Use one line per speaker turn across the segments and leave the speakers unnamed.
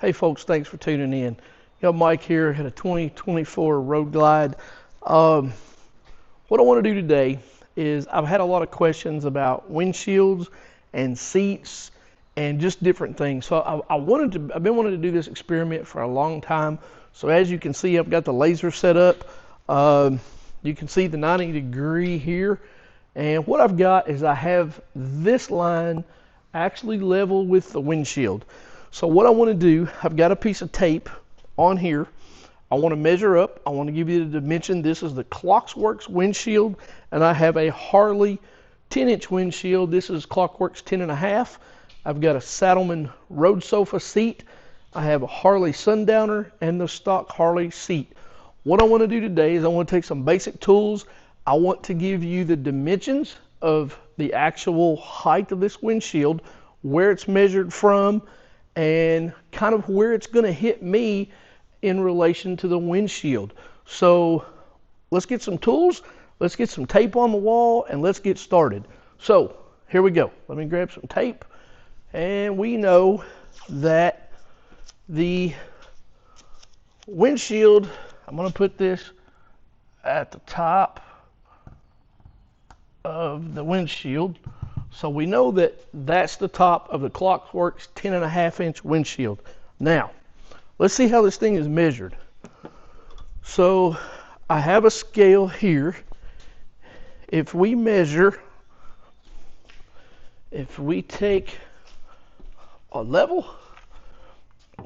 Hey folks, thanks for tuning in. Got Mike here at a 2024 Road Glide. What I want to do today is I've had a lot of questions about windshields and seats and just different things. So I've been wanting to do this experiment for a long time. So as you can see, I've got the laser set up. You can see the 90-degree here. And what I've got is I have this line actually level with the windshield. So what I want to do, I've got a piece of tape on here. I want to measure up. I want to give you the dimension. This is the Klockworks windshield, and I have a Harley 10-inch windshield. This is Klockworks 10.5. I've got a Saddleman Road Sofa seat. I have a Harley Sundowner and the stock Harley seat. What I want to do today is I want to take some basic tools. I want to give you the dimensions of the actual height of this windshield, where it's measured from, and kind of where it's going to hit me in relation to the windshield. So let's get some tools, let's get some tape on the wall, and let's get started. So here we go. Let me grab some tape. And we know that the windshield, I'm going to put this at the top of the windshield. So we know that that's the top of the Klockworks 10.5-inch windshield. Now, let's see how this thing is measured. So I have a scale here. If we measure, if we take a level,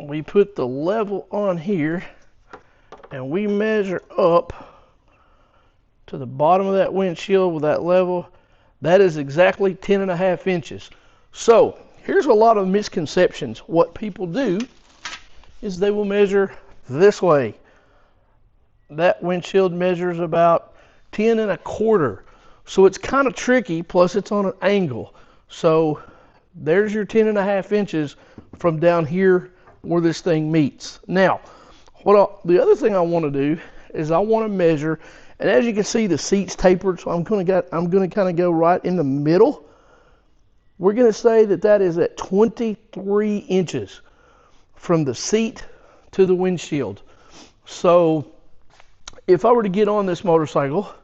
we put the level on here, and we measure up to the bottom of that windshield with that level, that is exactly 10.5 inches. So here's a lot of misconceptions. What people do is they will measure this way. That windshield measures about 10.25. So it's kind of tricky, plus it's on an angle. So there's your 10.5 inches from down here where this thing meets. Now, the other thing I want to do is I want to measure, and as you can see, the seat's tapered, so I'm going to kind of go right in the middle. We're going to say that that is at 23 inches from the seat to the windshield. So if I were to get on this motorcycle,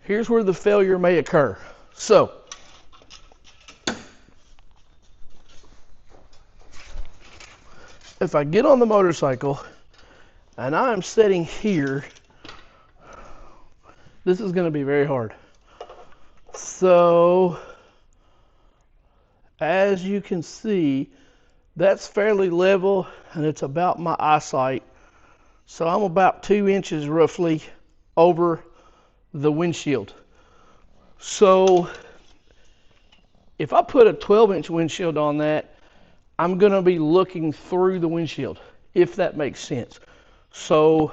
here's where the failure may occur. So if I get on the motorcycle and I'm sitting here, this is going to be very hard. So as you can see, that's fairly level and it's about my eyesight. So I'm about 2 inches roughly over the windshield. So if I put a 12-inch windshield on that, I'm going to be looking through the windshield, if that makes sense. So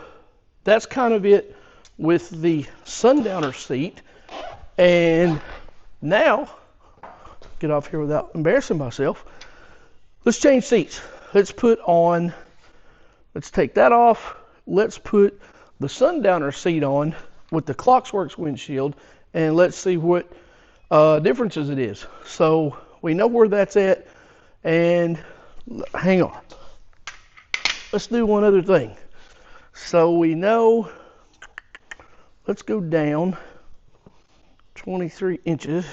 that's kind of it with the Sundowner seat. And now, get off here without embarrassing myself, let's change seats. Let's take that off. Let's put the Sundowner seat on with the Klockworks windshield, and let's see what differences it is. So we know where that's at. And hang on, let's do one other thing. So we know, let's go down 23 inches.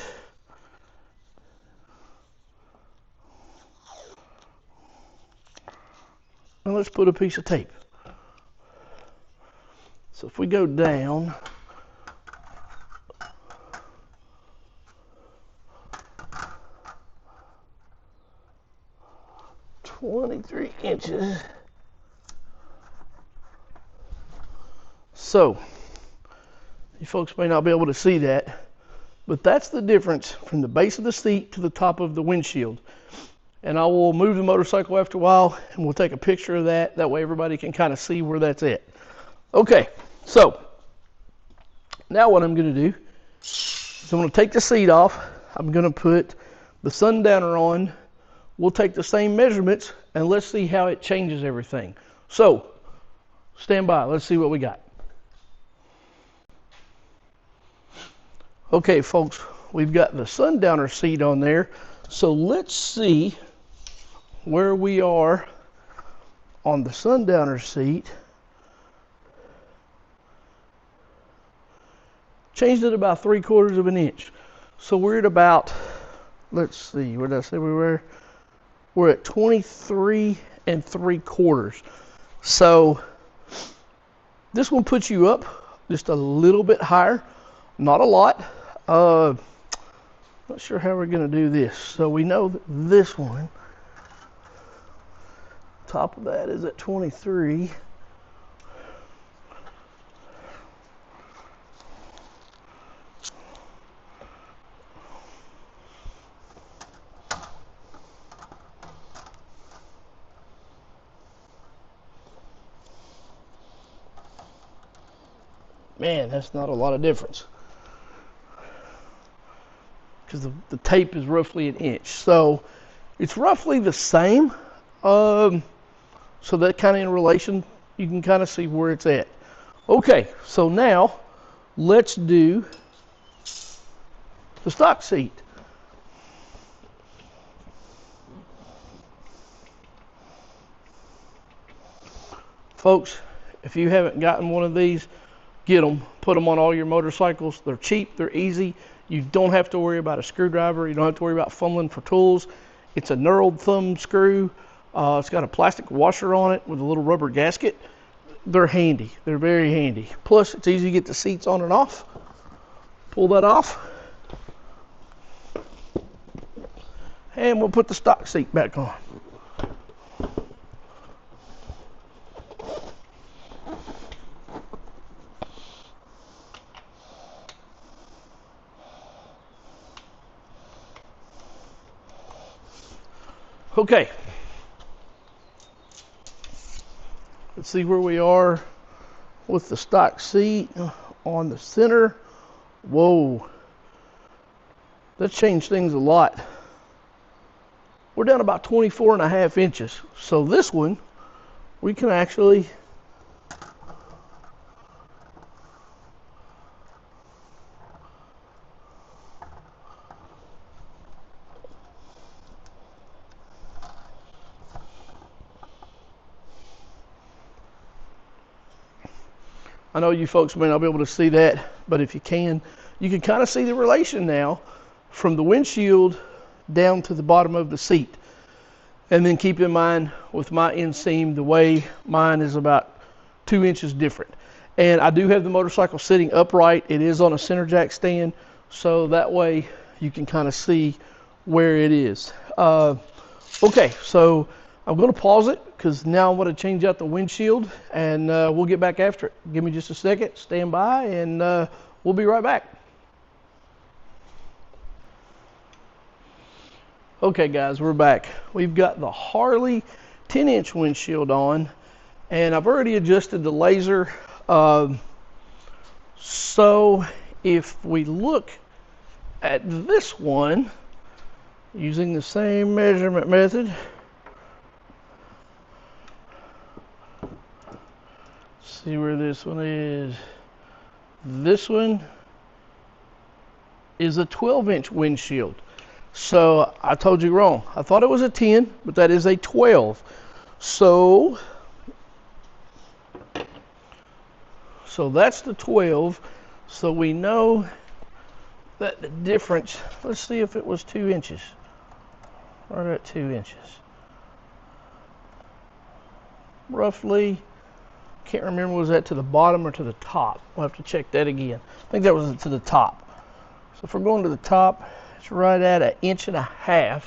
And let's put a piece of tape. So if we go down, .23 inches. So, you folks may not be able to see that, but that's the difference from the base of the seat to the top of the windshield. And I will move the motorcycle after a while, and we'll take a picture of that. That way everybody can kind of see where that's at. Okay, so now what I'm going to do is I'm going to take the seat off. I'm going to put the Sundowner on. We'll take the same measurements and let's see how it changes everything. So, stand by. Let's see what we got. Okay, folks, we've got the Sundowner seat on there. So let's see where we are on the Sundowner seat. Changed it about 3/4 of an inch. So we're at about, let's see, where did I say we were? We're at 23 3/4. So this one puts you up just a little bit higher, not a lot. Not sure how we're going to do this. So we know that this one, top of that is at 23. Man, that's not a lot of difference, because the tape is roughly an inch. So it's roughly the same. So that kind of in relation, you can kind of see where it's at. Okay, so now let's do the stock seat. Folks, if you haven't gotten one of these, get them, put them on all your motorcycles. They're cheap, they're easy. You don't have to worry about a screwdriver. You don't have to worry about fumbling for tools. It's a knurled thumb screw. It's got a plastic washer on it with a little rubber gasket. They're handy. They're very handy. Plus, it's easy to get the seats on and off. Pull that off. And we'll put the stock seat back on. Okay, let's see where we are with the stock seat on the center. Whoa, that changed things a lot. We're down about 24.5 inches. So this one, we can actually I know you folks may not be able to see that, but if you can kind of see the relation now from the windshield down to the bottom of the seat. And then keep in mind with my inseam, the way mine is about 2 inches different. And I do have the motorcycle sitting upright. It is on a center jack stand, so that way you can kind of see where it is. Okay, so I'm going to pause it because now I'm going to change out the windshield, and we'll get back after it. Give me just a second, stand by, and we'll be right back. Okay guys, we're back. We've got the Harley 10-inch windshield on, and I've already adjusted the laser. So if we look at this one, using the same measurement method, see where this one is. This one is a 12-inch windshield. So I told you wrong. I thought it was a 10, but that is a 12. So that's the 12. So we know that the difference, let's see if it was 2 inches. Right at 2 inches. Roughly, can't remember, was that to the bottom or to the top? We'll have to check that again. I think that was to the top. So if we're going to the top, it's right at 1.5 inches.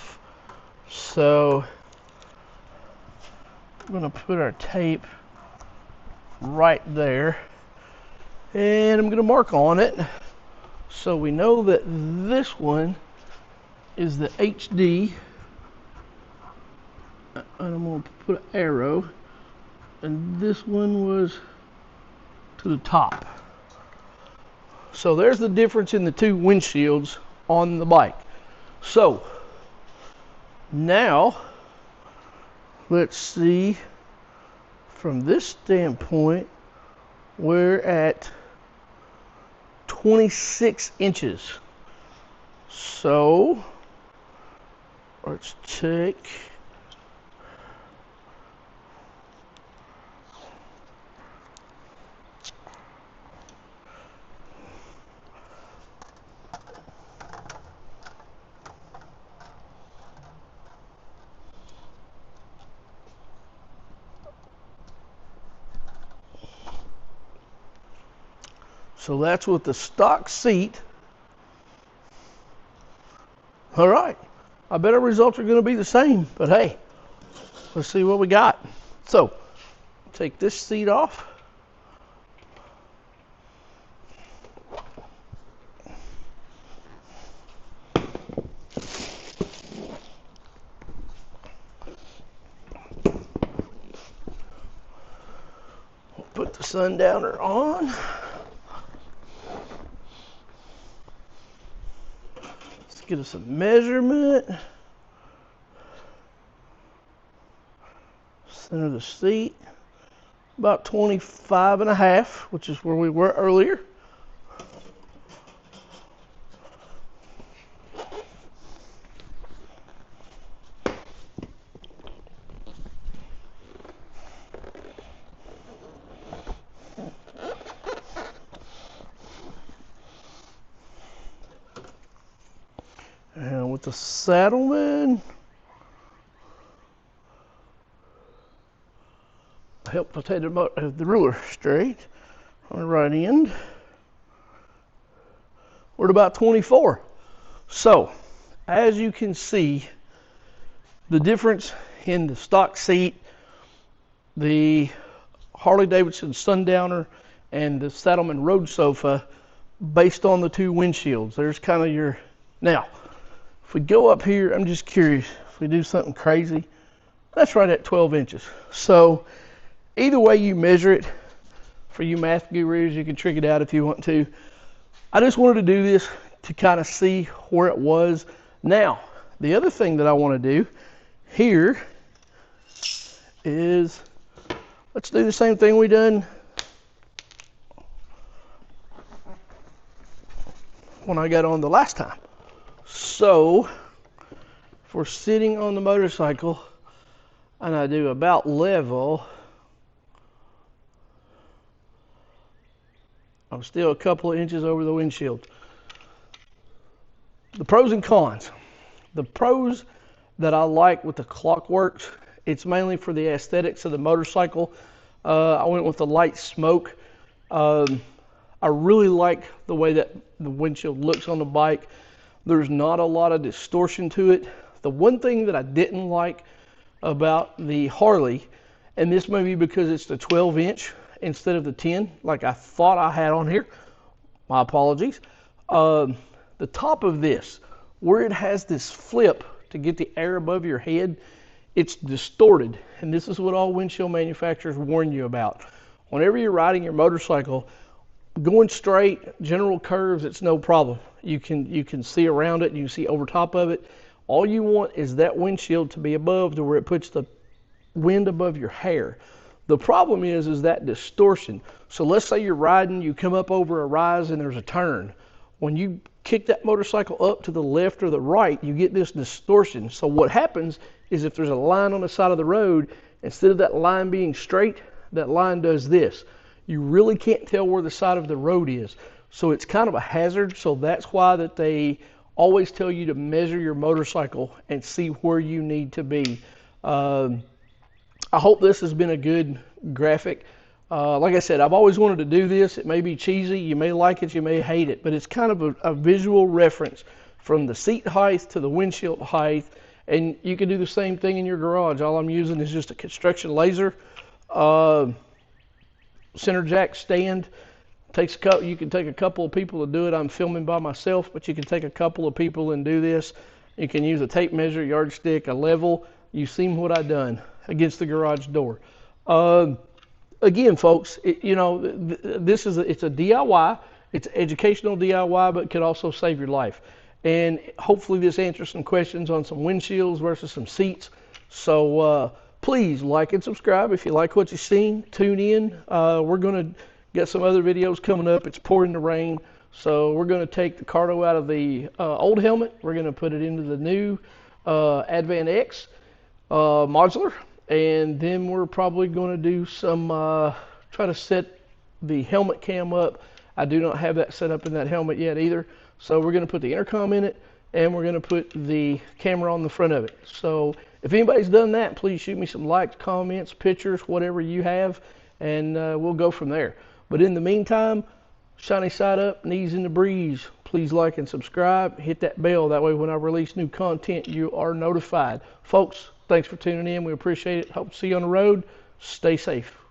So I'm going to put our tape right there, and I'm going to mark on it so we know that this one is the HD, and I'm going to put an arrow, and this one was to the top. So there's the difference in the two windshields on the bike. So now let's see, from this standpoint, we're at 26 inches. So let's take so that's with the stock seat. All right, I bet our results are going to be the same, but hey, let's see what we got. So take this seat off. We'll put the Sundowner on. Get us a measurement. Center of the seat, about 25.5, which is where we were earlier. And with the Saddleman, help to take the ruler straight on the right end. We're at about 24. So, as you can see, the difference in the stock seat, the Harley-Davidson Sundowner, and the Saddleman Road Sofa, based on the two windshields. There's kind of your... Now, if we go up here, I'm just curious, if we do something crazy, that's right at 12 inches. So either way you measure it, for you math gurus, you can trick it out if you want to. I just wanted to do this to kind of see where it was. Now, the other thing that I want to do here is, let's do the same thing we done when I got on the last time. So, if we're sitting on the motorcycle and I do about level, I'm still a couple of inches over the windshield. The pros and cons. The pros that I like with the Klockworks, it's mainly for the aesthetics of the motorcycle. I went with the light smoke. I really like the way that the windshield looks on the bike. There's not a lot of distortion to it. The one thing that I didn't like about the Harley, and this may be because it's the 12 inch instead of the 10, like I thought I had on here, my apologies. The top of this, where it has this flip to get the air above your head, it's distorted. And this is what all windshield manufacturers warn you about. Whenever you're riding your motorcycle, going straight, general curves, it's no problem. You can see around it, you can see over top of it. All you want is that windshield to be above to where it puts the wind above your hair. The problem is that distortion. So let's say you're riding, you come up over a rise and there's a turn. When you kick that motorcycle up to the left or the right, you get this distortion. So what happens is if there's a line on the side of the road, instead of that line being straight, that line does this. You really can't tell where the side of the road is. So it's kind of a hazard. So that's why that they always tell you to measure your motorcycle and see where you need to be. I hope this has been a good graphic. Like I said, I've always wanted to do this. It may be cheesy. You may like it, you may hate it, but it's kind of a visual reference from the seat height to the windshield height. And you can do the same thing in your garage. All I'm using is just a construction laser. Center jack stand. You can take a couple of people to do it. I'm filming by myself, but you can take a couple of people and do this. You can use a tape measure, yardstick, a level. You've seen what I've done against the garage door. Again, folks, it's a DIY. It's an educational DIY, but it could also save your life. And hopefully this answers some questions on some windshields versus some seats. So please like and subscribe if you like what you've seen. Tune in. We're going to get some other videos coming up. It's pouring the rain, So we're going to take the cardo out of the old helmet. We're going to put it into the new Advan X modular, and then we're probably going to do some try to set the helmet cam up. I do not have that set up in that helmet yet either. So we're going to put the intercom in it, and we're going to put the camera on the front of it. So if anybody's done that, please shoot me some likes, comments, pictures, whatever you have, and we'll go from there. But in the meantime, shiny side up, knees in the breeze. Please like and subscribe. Hit that bell. That way when I release new content, you are notified. Folks, thanks for tuning in. We appreciate it. Hope to see you on the road. Stay safe.